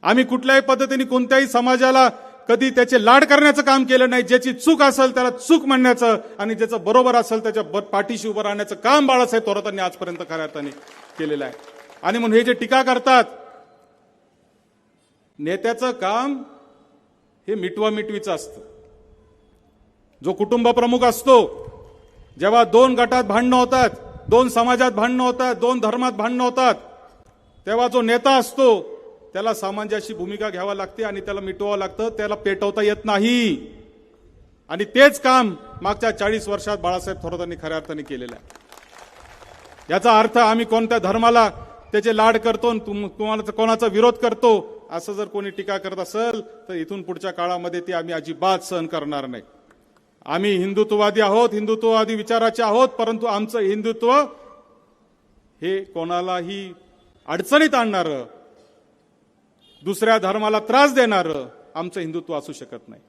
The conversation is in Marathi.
आम्ही कुठल्याही पद्धतीने कोणत्याही समाजाला कधी त्याचे लाड करण्याचं काम केलं नाही. ज्याची चूक असेल त्याला चूक म्हणण्याचं आणि ज्याचं बरोबर असेल त्याच्या पाठीशी उभं राहण्याचं काम बाळासाहेब थोरातांनी आजपर्यंत खऱ्या अर्थाने केलेलं आहे. आणि म्हणून हे जे टीका करतात, नेत्याचं काम हे मिटवामिटवीचं असतं. जो कुटुंब प्रमुख असतो, जेव्हा दोन गटात भांडणं होतात, दोन समाजात भांडणं होतात, दोन धर्मात भांडणं होतात, तेव्हा जो नेता असतो त्याला सामंजस्याची भूमिका घ्यावी लागते आणि त्याला मिटवावं लागतं, त्याला पेटवता येत नाही. आणि तेच काम मागच्या 40 वर्षात बाळासाहेब थोरातांनी खऱ्या अर्थाने केलेलं आहे. याचा अर्थ आम्ही कोणत्या धर्माला त्याचे लाड करतो, तुम्हाला कोणाचा विरोध करतो असं जर कोणी टीका करत असेल तर इथून पुढच्या काळामध्ये ती आम्ही अजिबात सहन करणार नाही. आम्ही हिंदुत्ववादी आहोत, हिंदुत्ववादी विचाराचे आहोत, परंतु आमचं हिंदुत्व हे कोणालाही अडचणीत आणणारं, दुसऱ्या धर्माला त्रास देणारं आमचं हिंदुत्व असू शकत नाही.